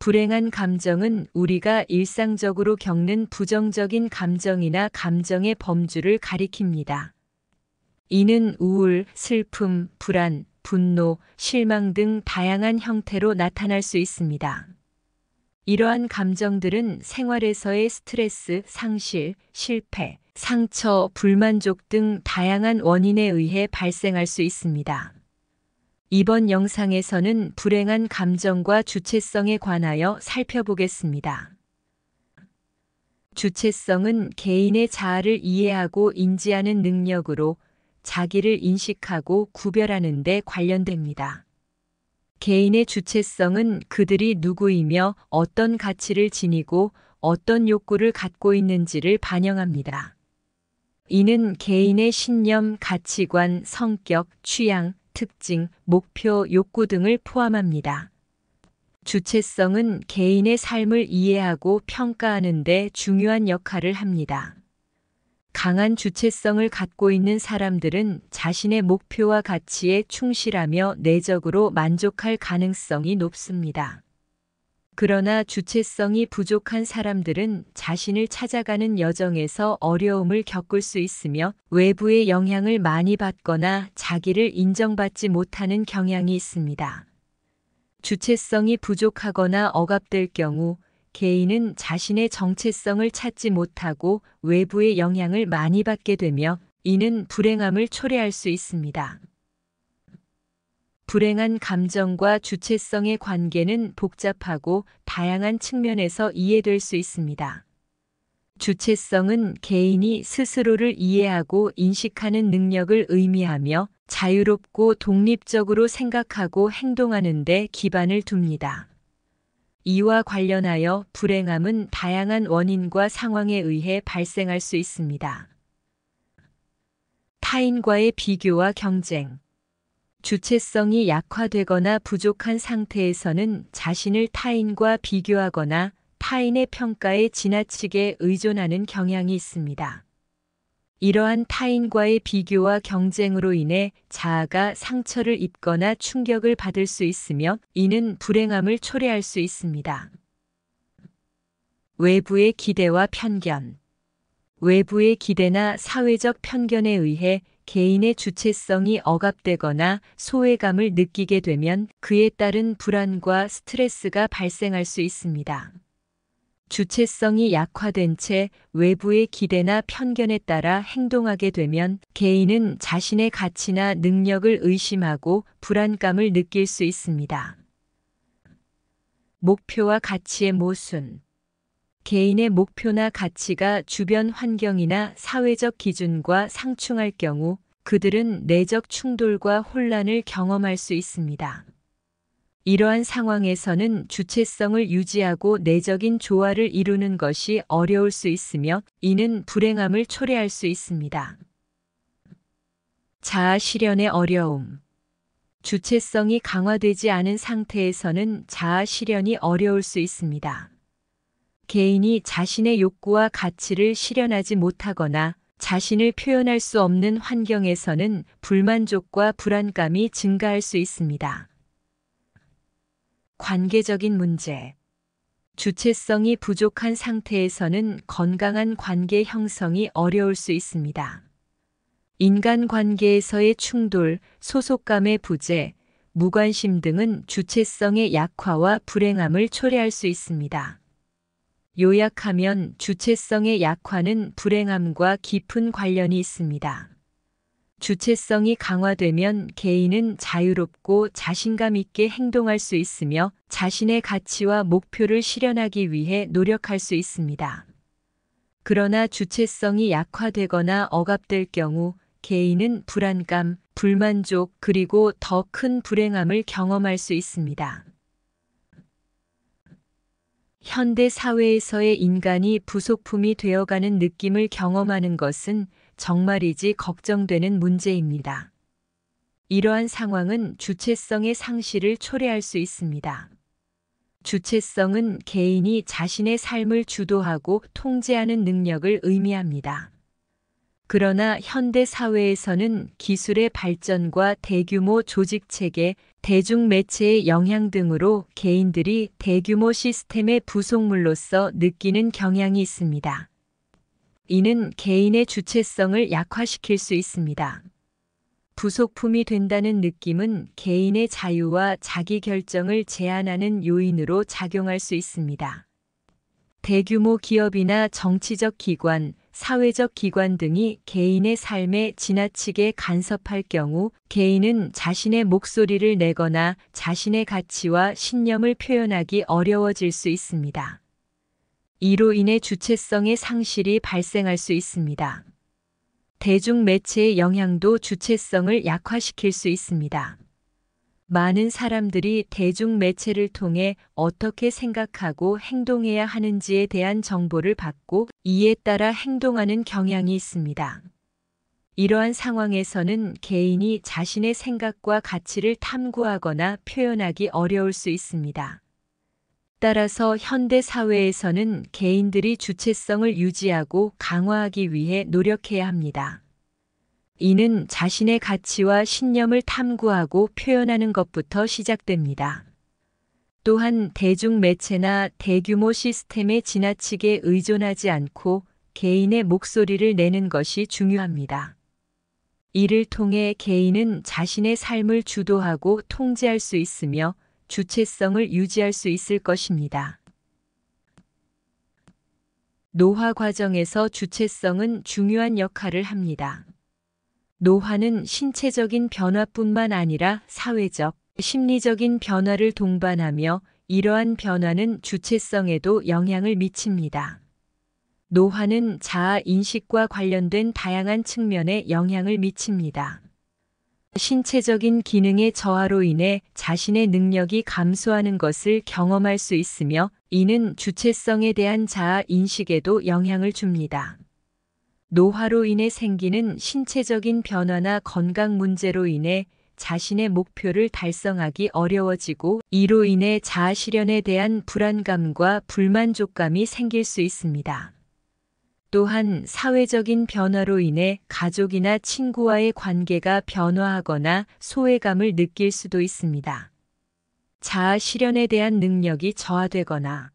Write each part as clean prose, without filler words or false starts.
불행한 감정은 우리가 일상적으로 겪는 부정적인 감정이나 감정의 범주를 가리킵니다. 이는 우울, 슬픔, 불안, 분노, 실망 등 다양한 형태로 나타날 수 있습니다. 이러한 감정들은 생활에서의 스트레스, 상실, 실패, 상처, 불만족 등 다양한 원인에 의해 발생할 수 있습니다. 이번 영상에서는 불행한 감정과 주체성에 관하여 살펴보겠습니다. 주체성은 개인의 자아를 이해하고 인지하는 능력으로 자기를 인식하고 구별하는 데 관련됩니다. 개인의 주체성은 그들이 누구이며 어떤 가치를 지니고 어떤 욕구를 갖고 있는지를 반영합니다. 이는 개인의 신념, 가치관, 성격, 취향, 특징, 목표, 욕구 등을 포함합니다. 주체성은 개인의 삶을 이해하고 평가하는 데 중요한 역할을 합니다. 강한 주체성을 갖고 있는 사람들은 자신의 목표와 가치에 충실하며 내적으로 만족할 가능성이 높습니다. 그러나 주체성이 부족한 사람들은 자신을 찾아가는 여정에서 어려움을 겪을 수 있으며 외부의 영향을 많이 받거나 자기를 인정받지 못하는 경향이 있습니다. 주체성이 부족하거나 억압될 경우 개인은 자신의 정체성을 찾지 못하고 외부의 영향을 많이 받게 되며 이는 불행함을 초래할 수 있습니다. 불행한 감정과 주체성의 관계는 복잡하고 다양한 측면에서 이해될 수 있습니다. 주체성은 개인이 스스로를 이해하고 인식하는 능력을 의미하며 자유롭고 독립적으로 생각하고 행동하는 데 기반을 둡니다. 이와 관련하여 불행함은 다양한 원인과 상황에 의해 발생할 수 있습니다. 타인과의 비교와 경쟁. 주체성이 약화되거나 부족한 상태에서는 자신을 타인과 비교하거나 타인의 평가에 지나치게 의존하는 경향이 있습니다. 이러한 타인과의 비교와 경쟁으로 인해 자아가 상처를 입거나 충격을 받을 수 있으며 이는 불행함을 초래할 수 있습니다. 외부의 기대와 편견. 외부의 기대나 사회적 편견에 의해 개인의 주체성이 억압되거나 소외감을 느끼게 되면 그에 따른 불안과 스트레스가 발생할 수 있습니다. 주체성이 약화된 채 외부의 기대나 편견에 따라 행동하게 되면 개인은 자신의 가치나 능력을 의심하고 불안감을 느낄 수 있습니다. 목표와 가치의 모순. 개인의 목표나 가치가 주변 환경이나 사회적 기준과 상충할 경우 그들은 내적 충돌과 혼란을 경험할 수 있습니다. 이러한 상황에서는 주체성을 유지하고 내적인 조화를 이루는 것이 어려울 수 있으며 이는 불행함을 초래할 수 있습니다. 자아 실현의 어려움. 주체성이 강화되지 않은 상태에서는 자아 실현이 어려울 수 있습니다. 개인이 자신의 욕구와 가치를 실현하지 못하거나 자신을 표현할 수 없는 환경에서는 불만족과 불안감이 증가할 수 있습니다. 관계적인 문제. 주체성이 부족한 상태에서는 건강한 관계 형성이 어려울 수 있습니다. 인간관계에서의 충돌, 소속감의 부재, 무관심 등은 주체성의 약화와 불행함을 초래할 수 있습니다. 요약하면 주체성의 약화는 불행함과 깊은 관련이 있습니다. 주체성이 강화되면 개인은 자유롭고 자신감 있게 행동할 수 있으며 자신의 가치와 목표를 실현하기 위해 노력할 수 있습니다. 그러나 주체성이 약화되거나 억압될 경우 개인은 불안감, 불만족 그리고 더 큰 불행함을 경험할 수 있습니다. 현대 사회에서의 인간이 부속품이 되어가는 느낌을 경험하는 것은 정말이지 걱정되는 문제입니다. 이러한 상황은 주체성의 상실을 초래할 수 있습니다. 주체성은 개인이 자신의 삶을 주도하고 통제하는 능력을 의미합니다. 그러나 현대 사회에서는 기술의 발전과 대규모 조직체계, 대중매체의 영향 등으로 개인들이 대규모 시스템의 부속물로서 느끼는 경향이 있습니다. 이는 개인의 주체성을 약화시킬 수 있습니다. 부속품이 된다는 느낌은 개인의 자유와 자기 결정을 제한하는 요인으로 작용할 수 있습니다. 대규모 기업이나 정치적 기관, 사회적 기관 등이 개인의 삶에 지나치게 간섭할 경우 개인은 자신의 목소리를 내거나 자신의 가치와 신념을 표현하기 어려워질 수 있습니다. 이로 인해 주체성의 상실이 발생할 수 있습니다. 대중매체의 영향도 주체성을 약화시킬 수 있습니다. 많은 사람들이 대중매체를 통해 어떻게 생각하고 행동해야 하는지에 대한 정보를 받고 이에 따라 행동하는 경향이 있습니다. 이러한 상황에서는 개인이 자신의 생각과 가치를 탐구하거나 표현하기 어려울 수 있습니다. 따라서 현대 사회에서는 개인들이 주체성을 유지하고 강화하기 위해 노력해야 합니다. 이는 자신의 가치와 신념을 탐구하고 표현하는 것부터 시작됩니다. 또한 대중매체나 대규모 시스템에 지나치게 의존하지 않고 개인의 목소리를 내는 것이 중요합니다. 이를 통해 개인은 자신의 삶을 주도하고 통제할 수 있으며 주체성을 유지할 수 있을 것입니다. 노화 과정에서 주체성은 중요한 역할을 합니다. 노화는 신체적인 변화뿐만 아니라 사회적, 심리적인 변화를 동반하며 이러한 변화는 주체성에도 영향을 미칩니다. 노화는 자아 인식과 관련된 다양한 측면에 영향을 미칩니다. 신체적인 기능의 저하로 인해 자신의 능력이 감소하는 것을 경험할 수 있으며 이는 주체성에 대한 자아 인식에도 영향을 줍니다. 노화로 인해 생기는 신체적인 변화나 건강 문제로 인해 자신의 목표를 달성하기 어려워지고 이로 인해 자아 실현에 대한 불안감과 불만족감이 생길 수 있습니다. 또한 사회적인 변화로 인해 가족이나 친구와의 관계가 변화하거나 소외감을 느낄 수도 있습니다. 자아 실현에 대한 능력이 저하되거나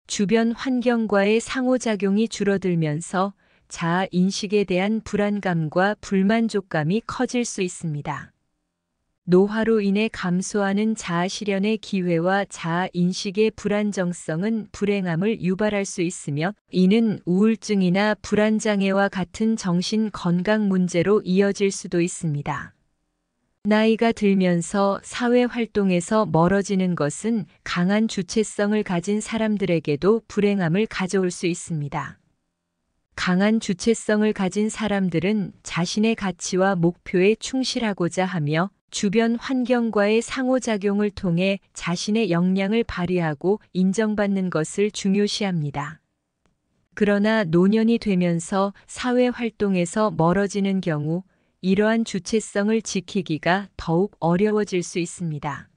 주변 환경과의 상호작용이 줄어들면서 자아 인식에 대한 불안감과 불만족감이 커질 수 있습니다. 노화로 인해 감소하는 자아 실현의 기회와 자아 인식의 불안정성은 불행함을 유발할 수 있으며 이는 우울증이나 불안장애와 같은 정신 건강 문제로 이어질 수도 있습니다. 나이가 들면서 사회 활동에서 멀어지는 것은 강한 주체성을 가진 사람들에게도 불행함을 가져올 수 있습니다. 강한 주체성을 가진 사람들은 자신의 가치와 목표에 충실하고자 하며 주변 환경과의 상호작용을 통해 자신의 역량을 발휘하고 인정받는 것을 중요시합니다. 그러나 노년이 되면서 사회 활동에서 멀어지는 경우 이러한 주체성을 지키기가 더욱 어려워질 수 있습니다.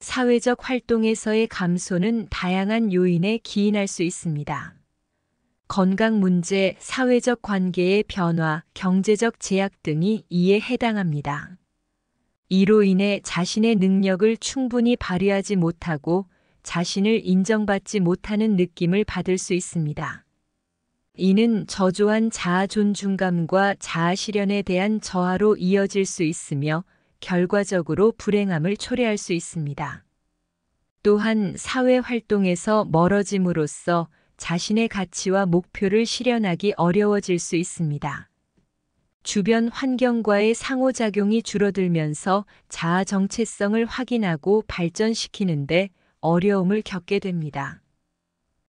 사회적 활동에서의 감소는 다양한 요인에 기인할 수 있습니다. 건강 문제, 사회적 관계의 변화, 경제적 제약 등이 이에 해당합니다. 이로 인해 자신의 능력을 충분히 발휘하지 못하고 자신을 인정받지 못하는 느낌을 받을 수 있습니다. 이는 저조한 자아 존중감과 자아 실현에 대한 저하로 이어질 수 있으며 결과적으로 불행함을 초래할 수 있습니다. 또한 사회 활동에서 멀어짐으로써 자신의 가치와 목표를 실현하기 어려워질 수 있습니다. 주변 환경과의 상호작용이 줄어들면서 자아 정체성을 확인하고 발전시키는데 어려움을 겪게 됩니다.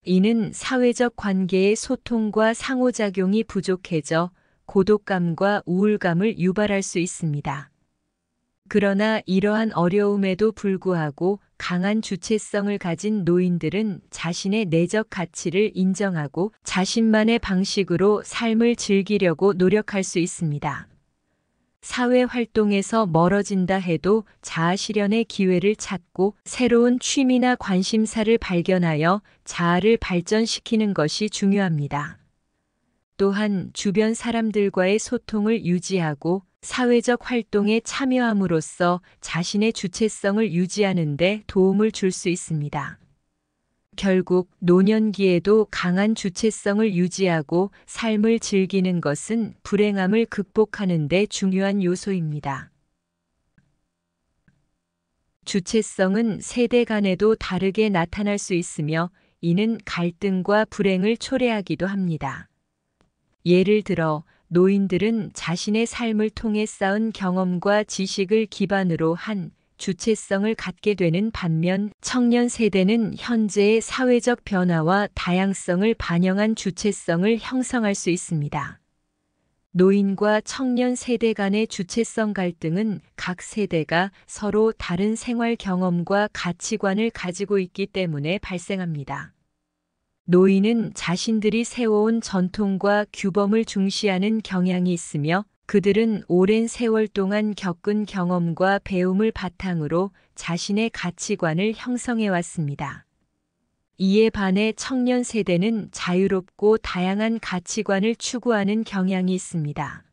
이는 사회적 관계의 소통과 상호작용이 부족해져 고독감과 우울감을 유발할 수 있습니다. 그러나 이러한 어려움에도 불구하고 강한 주체성을 가진 노인들은 자신의 내적 가치를 인정하고 자신만의 방식으로 삶을 즐기려고 노력할 수 있습니다. 사회 활동에서 멀어진다 해도 자아 실현의 기회를 찾고 새로운 취미나 관심사를 발견하여 자아를 발전시키는 것이 중요합니다. 또한 주변 사람들과의 소통을 유지하고 사회적 활동에 참여함으로써 자신의 주체성을 유지하는 데 도움을 줄 수 있습니다. 결국 노년기에도 강한 주체성을 유지하고 삶을 즐기는 것은 불행함을 극복하는 데 중요한 요소입니다. 주체성은 세대 간에도 다르게 나타날 수 있으며 이는 갈등과 불행을 초래하기도 합니다. 예를 들어 노인들은 자신의 삶을 통해 쌓은 경험과 지식을 기반으로 한 주체성을 갖게 되는 반면 청년 세대는 현재의 사회적 변화와 다양성을 반영한 주체성을 형성할 수 있습니다. 노인과 청년 세대 간의 주체성 갈등은 각 세대가 서로 다른 생활 경험과 가치관을 가지고 있기 때문에 발생합니다. 노인은 자신들이 세워온 전통과 규범을 중시하는 경향이 있으며 그들은 오랜 세월 동안 겪은 경험과 배움을 바탕으로 자신의 가치관을 형성해 왔습니다. 이에 반해 청년 세대는 자유롭고 다양한 가치관을 추구하는 경향이 있습니다.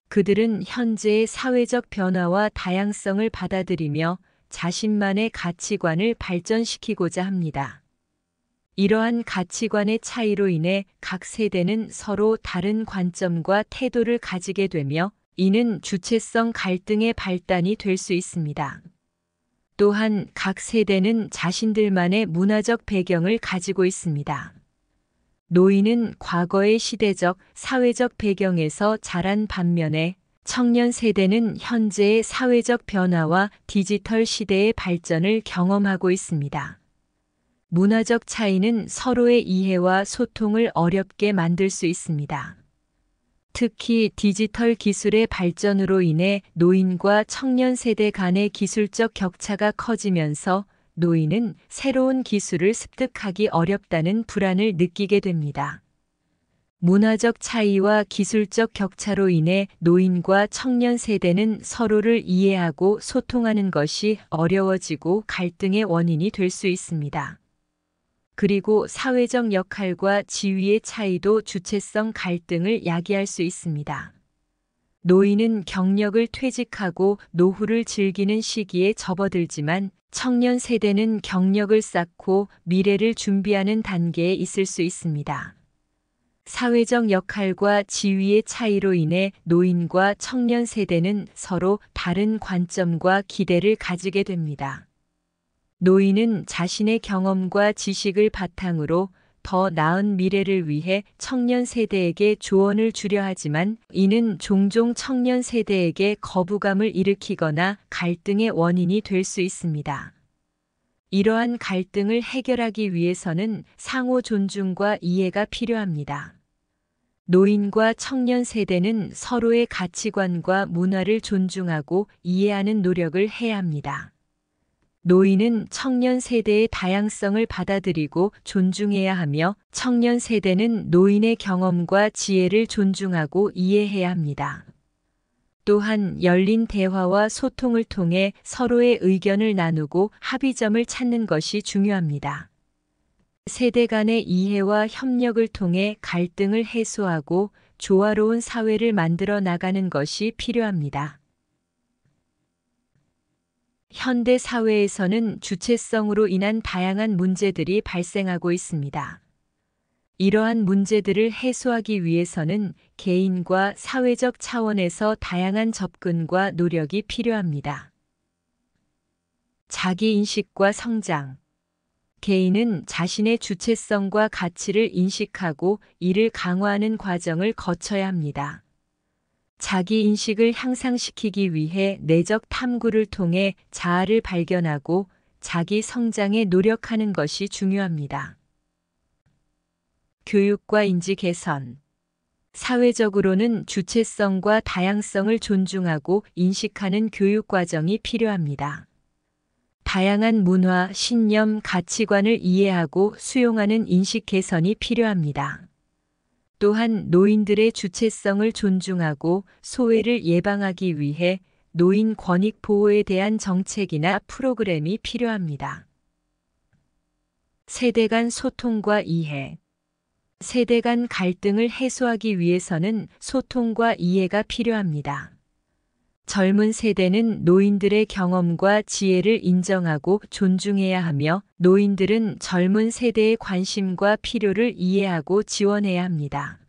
그들은 현재의 사회적 변화와 다양성을 받아들이며 자신만의 가치관을 발전시키고자 합니다. 이러한 가치관의 차이로 인해 각 세대는 서로 다른 관점과 태도를 가지게 되며 이는 주체성 갈등의 발단이 될 수 있습니다. 또한 각 세대는 자신들만의 문화적 배경을 가지고 있습니다. 노인은 과거의 시대적, 사회적 배경에서 자란 반면에 청년 세대는 현재의 사회적 변화와 디지털 시대의 발전을 경험하고 있습니다. 문화적 차이는 서로의 이해와 소통을 어렵게 만들 수 있습니다. 특히 디지털 기술의 발전으로 인해 노인과 청년 세대 간의 기술적 격차가 커지면서 노인은 새로운 기술을 습득하기 어렵다는 불안을 느끼게 됩니다. 문화적 차이와 기술적 격차로 인해 노인과 청년 세대는 서로를 이해하고 소통하는 것이 어려워지고 갈등의 원인이 될 수 있습니다. 그리고 사회적 역할과 지위의 차이도 주체성 갈등을 야기할 수 있습니다. 노인은 경력을 퇴직하고 노후를 즐기는 시기에 접어들지만 청년 세대는 경력을 쌓고 미래를 준비하는 단계에 있을 수 있습니다. 사회적 역할과 지위의 차이로 인해 노인과 청년 세대는 서로 다른 관점과 기대를 가지게 됩니다. 노인은 자신의 경험과 지식을 바탕으로 더 나은 미래를 위해 청년 세대에게 조언을 주려 하지만 이는 종종 청년 세대에게 거부감을 일으키거나 갈등의 원인이 될 수 있습니다. 이러한 갈등을 해결하기 위해서는 상호 존중과 이해가 필요합니다. 노인과 청년 세대는 서로의 가치관과 문화를 존중하고 이해하는 노력을 해야 합니다. 노인은 청년 세대의 다양성을 받아들이고 존중해야 하며 청년 세대는 노인의 경험과 지혜를 존중하고 이해해야 합니다. 또한 열린 대화와 소통을 통해 서로의 의견을 나누고 합의점을 찾는 것이 중요합니다. 세대 간의 이해와 협력을 통해 갈등을 해소하고 조화로운 사회를 만들어 나가는 것이 필요합니다. 현대 사회에서는 주체성으로 인한 다양한 문제들이 발생하고 있습니다. 이러한 문제들을 해소하기 위해서는 개인과 사회적 차원에서 다양한 접근과 노력이 필요합니다. 자기인식과 성장. 개인은 자신의 주체성과 가치를 인식하고 이를 강화하는 과정을 거쳐야 합니다. 자기 인식을 향상시키기 위해 내적 탐구를 통해 자아를 발견하고 자기 성장에 노력하는 것이 중요합니다. 교육과 인지 개선. 사회적으로는 주체성과 다양성을 존중하고 인식하는 교육 과정이 필요합니다. 다양한 문화, 신념, 가치관을 이해하고 수용하는 인식 개선이 필요합니다. 또한 노인들의 주체성을 존중하고 소외를 예방하기 위해 노인 권익 보호에 대한 정책이나 프로그램이 필요합니다. 세대 간 소통과 이해. 세대 간 갈등을 해소하기 위해서는 소통과 이해가 필요합니다. 젊은 세대는 노인들의 경험과 지혜를 인정하고 존중해야 하며, 노인들은 젊은 세대의 관심과 필요를 이해하고 지원해야 합니다.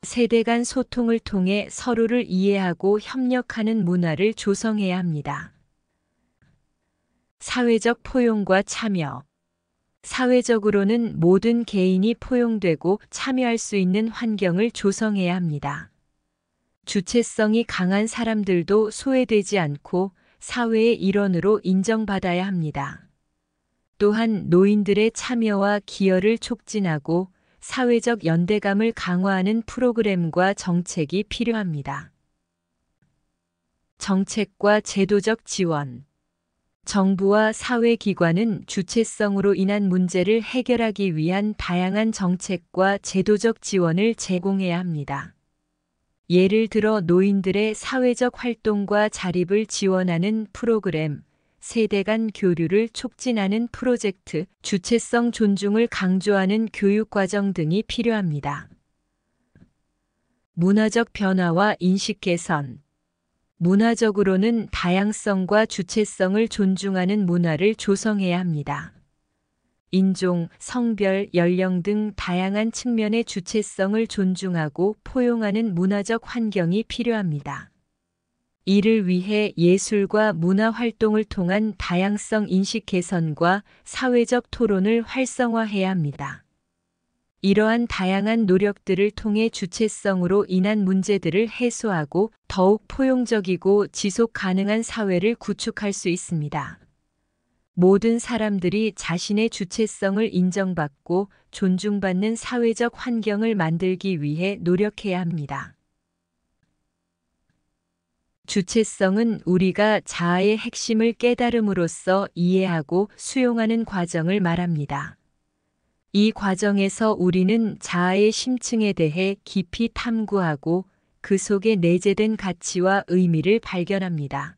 세대 간 소통을 통해 서로를 이해하고 협력하는 문화를 조성해야 합니다. 사회적 포용과 참여. 사회적으로는 모든 개인이 포용되고 참여할 수 있는 환경을 조성해야 합니다. 주체성이 강한 사람들도 소외되지 않고 사회의 일원으로 인정받아야 합니다. 또한 노인들의 참여와 기여를 촉진하고 사회적 연대감을 강화하는 프로그램과 정책이 필요합니다. 정책과 제도적 지원. 정부와 사회기관은 주체성으로 인한 문제를 해결하기 위한 다양한 정책과 제도적 지원을 제공해야 합니다. 예를 들어 노인들의 사회적 활동과 자립을 지원하는 프로그램, 세대 간 교류를 촉진하는 프로젝트, 주체성 존중을 강조하는 교육과정 등이 필요합니다. 문화적 변화와 인식 개선. 문화적으로는 다양성과 주체성을 존중하는 문화를 조성해야 합니다. 인종, 성별, 연령 등 다양한 측면의 주체성을 존중하고 포용하는 문화적 환경이 필요합니다. 이를 위해 예술과 문화 활동을 통한 다양성 인식 개선과 사회적 토론을 활성화해야 합니다. 이러한 다양한 노력들을 통해 주체성으로 인한 문제들을 해소하고 더욱 포용적이고 지속 가능한 사회를 구축할 수 있습니다. 모든 사람들이 자신의 주체성을 인정받고 존중받는 사회적 환경을 만들기 위해 노력해야 합니다. 주체성은 우리가 자아의 핵심을 깨달음으로써 이해하고 수용하는 과정을 말합니다. 이 과정에서 우리는 자아의 심층에 대해 깊이 탐구하고 그 속에 내재된 가치와 의미를 발견합니다.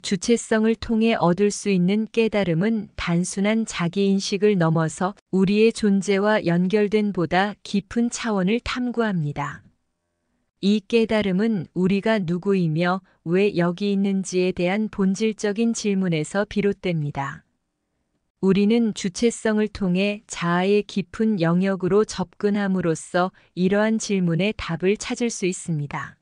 주체성을 통해 얻을 수 있는 깨달음은 단순한 자기인식을 넘어서 우리의 존재와 연결된 보다 깊은 차원을 탐구합니다. 이 깨달음은 우리가 누구이며 왜 여기 있는지에 대한 본질적인 질문에서 비롯됩니다. 우리는 주체성을 통해 자아의 깊은 영역으로 접근함으로써 이러한 질문에 답을 찾을 수 있습니다.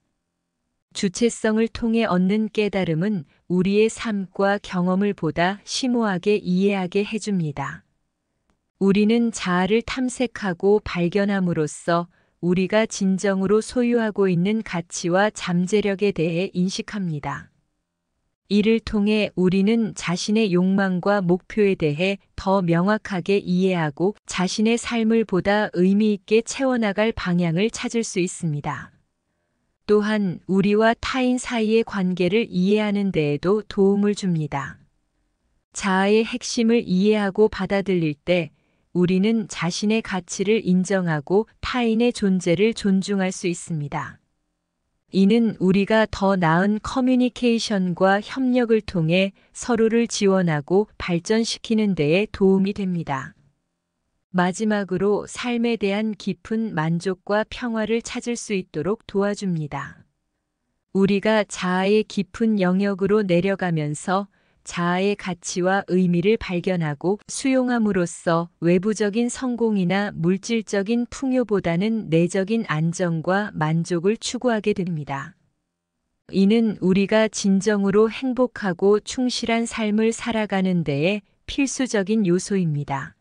주체성을 통해 얻는 깨달음은 우리의 삶과 경험을 보다 심오하게 이해하게 해줍니다. 우리는 자아를 탐색하고 발견함으로써 우리가 진정으로 소유하고 있는 가치와 잠재력에 대해 인식합니다. 이를 통해 우리는 자신의 욕망과 목표에 대해 더 명확하게 이해하고 자신의 삶을 보다 의미 있게 채워나갈 방향을 찾을 수 있습니다. 또한 우리와 타인 사이의 관계를 이해하는 데에도 도움을 줍니다. 자아의 핵심을 이해하고 받아들일 때 우리는 자신의 가치를 인정하고 타인의 존재를 존중할 수 있습니다. 이는 우리가 더 나은 커뮤니케이션과 협력을 통해 서로를 지원하고 발전시키는 데에 도움이 됩니다. 마지막으로 삶에 대한 깊은 만족과 평화를 찾을 수 있도록 도와줍니다. 우리가 자아의 깊은 영역으로 내려가면서 자아의 가치와 의미를 발견하고 수용함으로써 외부적인 성공이나 물질적인 풍요보다는 내적인 안정과 만족을 추구하게 됩니다. 이는 우리가 진정으로 행복하고 충실한 삶을 살아가는 데에 필수적인 요소입니다.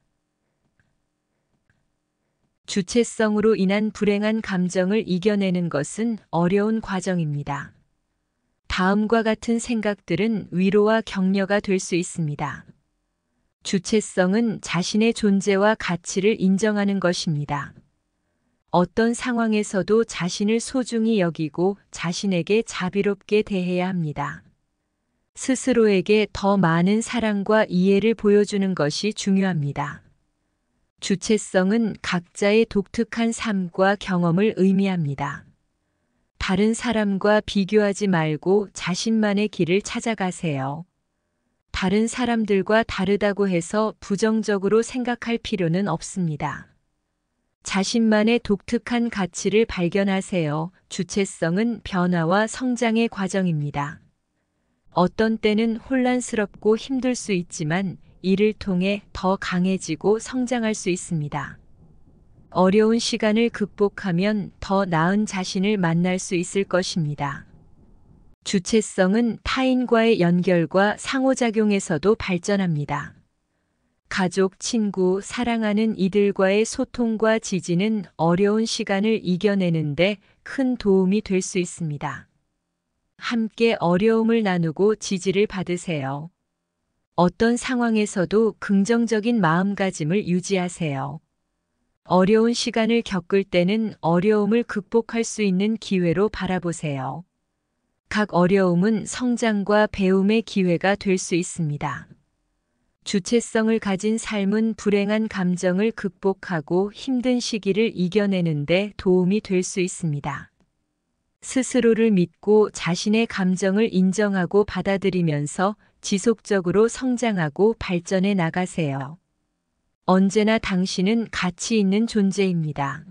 주체성으로 인한 불행한 감정을 이겨내는 것은 어려운 과정입니다. 다음과 같은 생각들은 위로와 격려가 될 수 있습니다. 주체성은 자신의 존재와 가치를 인정하는 것입니다. 어떤 상황에서도 자신을 소중히 여기고 자신에게 자비롭게 대해야 합니다. 스스로에게 더 많은 사랑과 이해를 보여주는 것이 중요합니다. 주체성은 각자의 독특한 삶과 경험을 의미합니다. 다른 사람과 비교하지 말고 자신만의 길을 찾아가세요. 다른 사람들과 다르다고 해서 부정적으로 생각할 필요는 없습니다. 자신만의 독특한 가치를 발견하세요. 주체성은 변화와 성장의 과정입니다. 어떤 때는 혼란스럽고 힘들 수 있지만 이를 통해 더 강해지고 성장할 수 있습니다. 어려운 시간을 극복하면 더 나은 자신을 만날 수 있을 것입니다. 주체성은 타인과의 연결과 상호작용에서도 발전합니다. 가족, 친구, 사랑하는 이들과의 소통과 지지는 어려운 시간을 이겨내는데 큰 도움이 될 수 있습니다. 함께 어려움을 나누고 지지를 받으세요. 어떤 상황에서도 긍정적인 마음가짐을 유지하세요. 어려운 시간을 겪을 때는 어려움을 극복할 수 있는 기회로 바라보세요. 각 어려움은 성장과 배움의 기회가 될 수 있습니다. 주체성을 가진 삶은 불행한 감정을 극복하고 힘든 시기를 이겨내는 데 도움이 될 수 있습니다. 스스로를 믿고 자신의 감정을 인정하고 받아들이면서 지속적으로 성장하고 발전해 나가세요. 언제나 당신은 가치 있는 존재입니다.